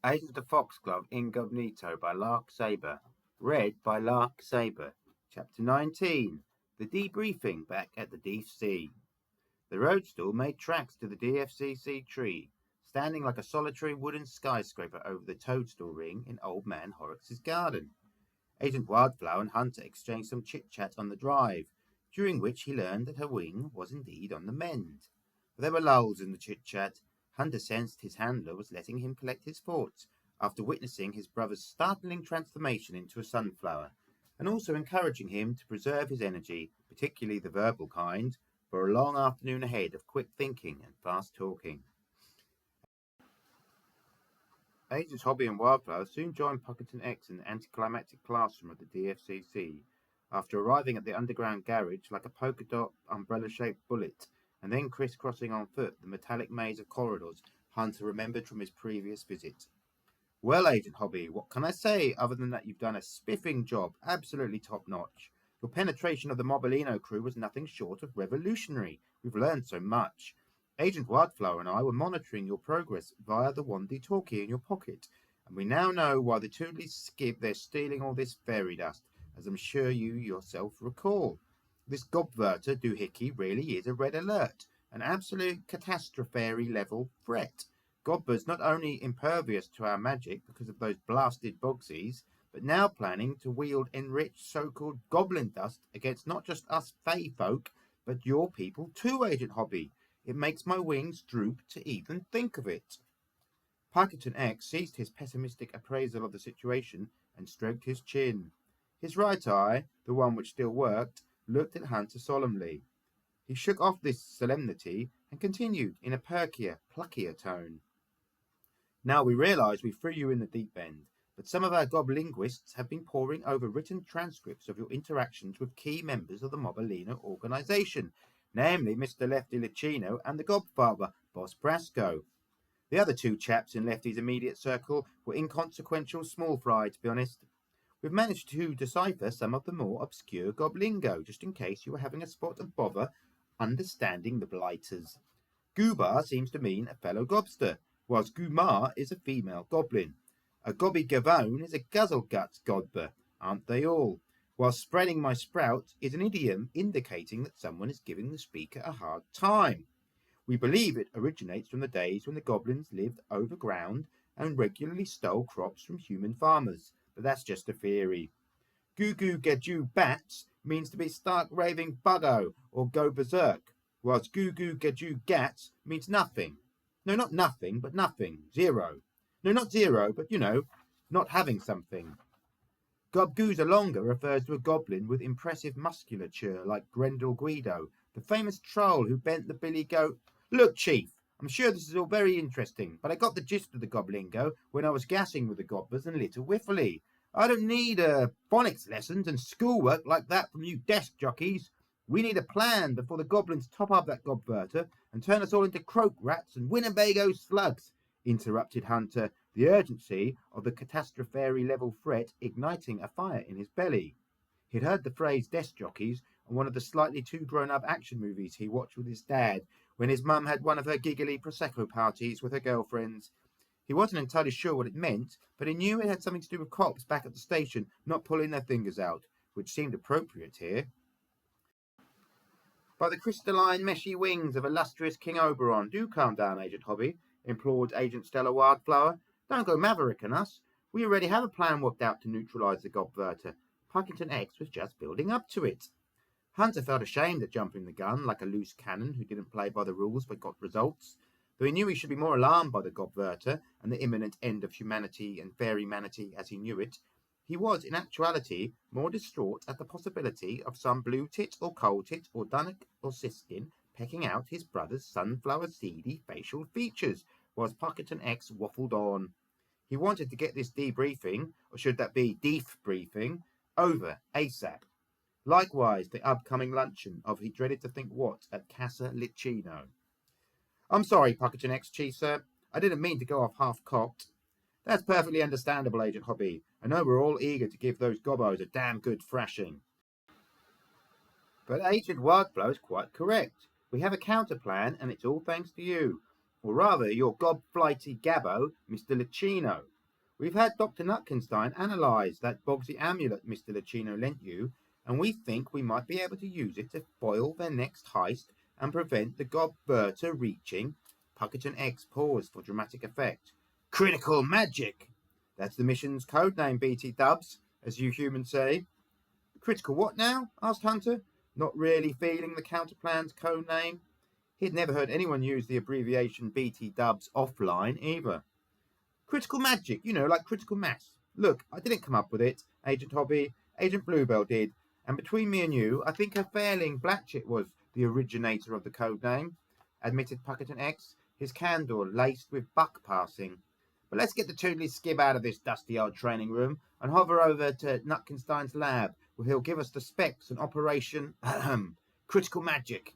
Agent of Foxglove Ingobnito by Lark Sabre. Read by Lark Sabre. Chapter 19. The Debriefing Back at the DFC. The roadstool made tracks to the DFCC tree, standing like a solitary wooden skyscraper over the toadstool ring in Old Man Horrocks' garden. Agent Wildflower and Hunter exchanged some chit-chat on the drive, during which he learned that her wing was indeed on the mend. But there were lulls in the chit-chat. Hunter sensed his handler was letting him collect his thoughts after witnessing his brother's startling transformation into a sunflower, and also encouraging him to preserve his energy, particularly the verbal kind, for a long afternoon ahead of quick thinking and fast talking. Agents Hobby and Wildflower soon joined Puckerton X in the anticlimactic classroom of the DFCC, after arriving at the underground garage like a polka dot umbrella-shaped bullet, and then crisscrossing on foot the metallic maze of corridors Hunter remembered from his previous visit. Well, Agent Hobby, what can I say other than that you've done a spiffing job, absolutely top-notch. Your penetration of the Mobilino crew was nothing short of revolutionary. We've learned so much. Agent Wildflower and I were monitoring your progress via the walkie-talkie in your pocket, and we now know why the Toodley skib they're stealing all this fairy dust, as I'm sure you yourself recall. This gobverter doohickey really is a red alert, an absolute catastrophe level threat. Godber's not only impervious to our magic because of those blasted bogsies, but now planning to wield enriched so-called goblin dust against not just us fey folk, but your people too, Agent Hobby. It makes my wings droop to even think of it. Parkinson X ceased his pessimistic appraisal of the situation and stroked his chin. His right eye, the one which still worked, looked at Hunter solemnly. He shook off this solemnity and continued in a perkier, pluckier tone. Now we realize we threw you in the deep end, but some of our goblinguists have been poring over written transcripts of your interactions with key members of the Mobilino organization, namely Mr. Lefty Licino and the Godfather, Boss Brasco. The other two chaps in Lefty's immediate circle were inconsequential small fry, to be honest. We've managed to decipher some of the more obscure goblingo, just in case you were having a spot of bother understanding the blighters. Goobar seems to mean a fellow gobster, whilst Gumar is a female goblin. A gobby gavone is a guzzle-guts godber, aren't they all? While spreading my sprout is an idiom indicating that someone is giving the speaker a hard time. We believe it originates from the days when the goblins lived overground and regularly stole crops from human farmers, but that's just a theory. Goo goo gadoo bats means to be stark raving buggo or go berserk, whilst goo goo gadoo gats means nothing. No, not nothing, but nothing. Zero. No, not zero, but, not having something. Gobgoozalonga refers to a goblin with impressive musculature like Grendel Guido, the famous troll who bent the billy goat. Look, Chief, I'm sure this is all very interesting, but I got the gist of the goblingo when I was gassing with the gobbers and Little Whiffley. I don't need phonics lessons and schoolwork like that from you desk jockeys. We need a plan before the goblins top up that gobverter and turn us all into croak rats and Winnebago slugs, interrupted Hunter, the urgency of the catastrophe level threat igniting a fire in his belly. He'd heard the phrase desk jockeys on one of the slightly too grown-up action movies he watched with his dad when his mum had one of her giggly Prosecco parties with her girlfriends. He wasn't entirely sure what it meant, but he knew it had something to do with cops back at the station not pulling their fingers out, which seemed appropriate here. By the crystalline, meshy wings of illustrious King Oberon, do calm down, Agent Hobby, implored Agent Stella Wildflower. Don't go mavericking us. We already have a plan worked out to neutralize the gobverter. Parkinson X was just building up to it. Hunter felt ashamed at jumping the gun like a loose cannon who didn't play by the rules but got results, though he knew he should be more alarmed by the gobverter and the imminent end of humanity and fairy-manity as he knew it. He was, in actuality, more distraught at the possibility of some blue tit or coal tit or dunnock or siskin pecking out his brother's sunflower-seedy facial features, whilst Parkinson X waffled on. He wanted to get this debriefing, or should that be debriefing, over ASAP. Likewise, the upcoming luncheon of he dreaded to think what at Casa Licino. I'm sorry, Parkinson X, Chief, sir. I didn't mean to go off half-cocked. That's perfectly understandable, Agent Hobby. I know we're all eager to give those gobbos a damn good thrashing. But Agent Wildflower is quite correct. We have a counter plan, and it's all thanks to you. or rather your gobflighty gabbo, Mr. Licino. We've had Dr. Nutkenstein analyse that Bogsy amulet Mr. Licino lent you, and we think we might be able to use it to foil their next heist and prevent the Gobberta reaching. Puckerton X paused for dramatic effect. Critical magic! That's the mission's code name, BT Dubs, as you humans say. Critical what now? Asked Hunter, not really feeling the counterplan's code name. He'd never heard anyone use the abbreviation BT Dubs offline either. Critical magic, like critical mass. Look, I didn't come up with it, Agent Hobby. Agent Bluebell did. And between me and you, I think her fairling Blatchett was the originator of the code name, admitted Puckerton X, his candor laced with buck passing. But let's get the Toodly Skib out of this dusty old training room and hover over to Nutkenstein's lab, where he'll give us the specs and Operation Critical Magic.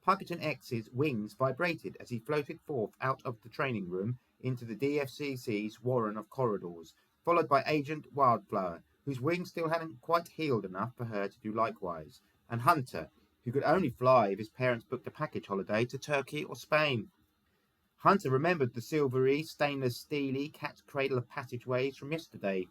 Puckerton X's wings vibrated as he floated forth out of the training room into the DFCC's warren of corridors, followed by Agent Wildflower, whose wings still hadn't quite healed enough for her to do likewise, and Hunter, who could only fly if his parents booked a package holiday to Turkey or Spain. Hunter remembered the silvery, stainless steely cat's cradle of passageways from yesterday.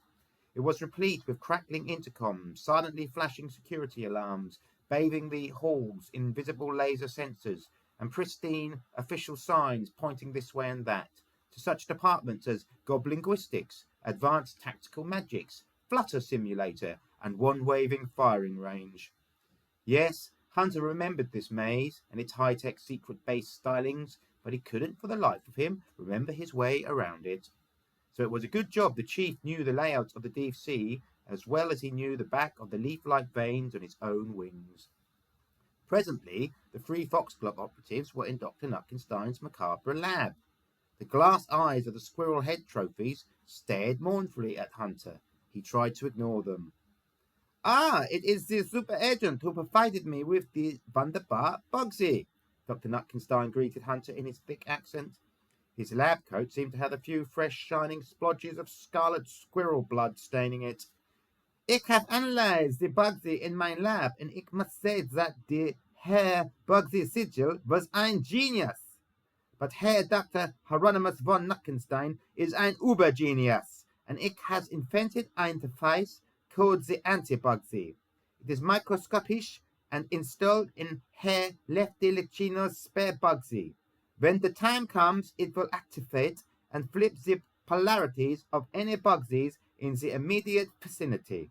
It was replete with crackling intercoms, silently flashing security alarms, bathing the halls in invisible laser sensors, and pristine official signs pointing this way and that, to such departments as Goblinguistics, Advanced Tactical Magics, Flutter Simulator, and Wand-Waving Firing Range. Yes, Hunter remembered this maze and its high-tech secret base stylings, but he couldn't for the life of him remember his way around it. So it was a good job the chief knew the layout of the deep sea as well as he knew the back of the leaf-like veins on his own wings. Presently, the three F.O.X.G.L.O.V.E operatives were in Dr. Nutkenstein's macabre lab. The glass eyes of the squirrel head trophies stared mournfully at Hunter. He tried to ignore them. Ah, it is the super agent who provided me with the wunderbar Bogsy, Dr. Nutkenstein greeted Hunter in his thick accent. His lab coat seemed to have a few fresh shining splodges of scarlet squirrel blood staining it. Ik have analyzed the Bogsy in my lab, and ik must say that the Herr Bogsy sigil was ein genius. But Herr Dr. Hieronymus von Nutkenstein is ein Ubergenius, and ik has invented ein device called the anti-Bogsy. It is microscopic and installed in Herr Lefty Licino's spare Bogsy. When the time comes, it will activate and flip the polarities of any Bogsies in the immediate vicinity.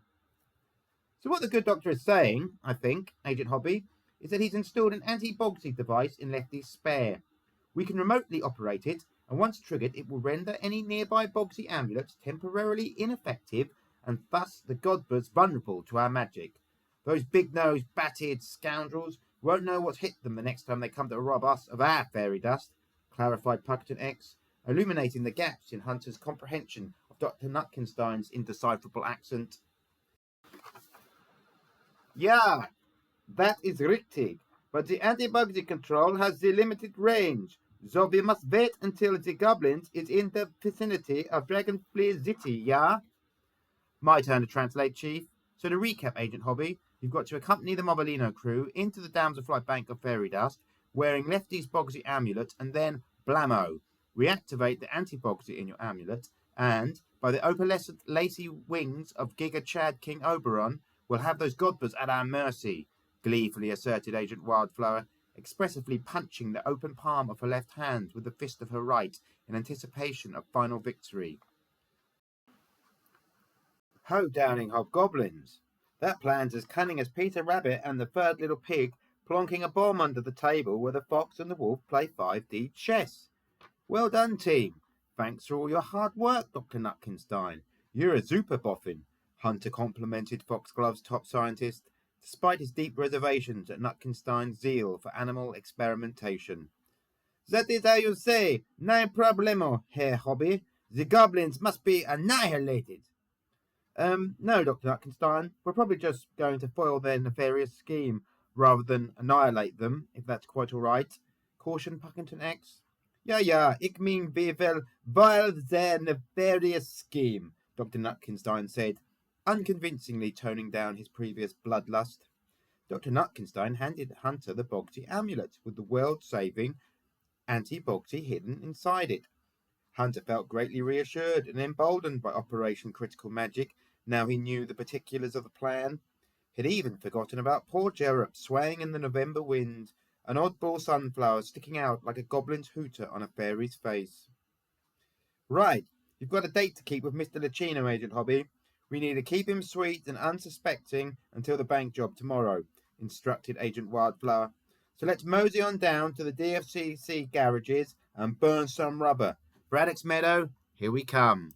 So what the good doctor is saying, I think, Agent Hobby, is that he's installed an anti-Bogsy device in Lefty's spare. We can remotely operate it, and once triggered, it will render any nearby Bogsy amulets temporarily ineffective, and thus the Godbers vulnerable to our magic. Those big-nosed, bat-eared scoundrels won't know what's hit them the next time they come to rob us of our fairy dust, clarified Puckerton X, illuminating the gaps in Hunter's comprehension of Dr. Nutkenstein's indecipherable accent. Yeah, that is richtig, but the anti-Bogsy control has the limited range, so we must wait until the goblins is in the vicinity of Dragonfly City, yeah? My turn to translate, Chief. So to recap, Agent Hobby, you've got to accompany the Mobolino crew into the Damselfly Bank of Fairy Dust, wearing Lefty's Bogsy amulet, and then, blammo, reactivate the anti-Bogsy in your amulet, and, by the opalescent lacy wings of Giga Chad King Oberon, we'll have those Godbers at our mercy, gleefully asserted Agent Wildflower, expressively punching the open palm of her left hand with the fist of her right in anticipation of final victory. Ho, Downing Hobgoblins! That plan's as cunning as Peter Rabbit and the third little pig plonking a bomb under the table where the fox and the wolf play 5D chess. Well done, team. Thanks for all your hard work, Dr. Nutkenstein. You're a super boffin, Hunter complimented F.O.X.G.L.O.V.E's top scientist, despite his deep reservations at Nutkenstein's zeal for animal experimentation. That is how you say. No problemo, Herr Hobby. The goblins must be annihilated. No, Dr. Nutkenstein. We're probably just going to foil their nefarious scheme rather than annihilate them, if that's quite all right, cautioned Puckerton X. Ja, ik mean we will foil their nefarious scheme, Dr. Nutkenstein said, unconvincingly toning down his previous bloodlust. Dr. Nutkenstein handed Hunter the Bogsy amulet with the world-saving anti-Bogsy hidden inside it. Hunter felt greatly reassured and emboldened by Operation Critical Magic now he knew the particulars of the plan. He'd even forgotten about poor Jerop swaying in the November wind, an oddball sunflower sticking out like a goblin's hooter on a fairy's face. Right, you've got a date to keep with Mr. Lucchino, Agent Hobby. We need to keep him sweet and unsuspecting until the bank job tomorrow, instructed Agent Wildflower. So let's mosey on down to the DFCC garages and burn some rubber. Braddock's Meadow, here we come.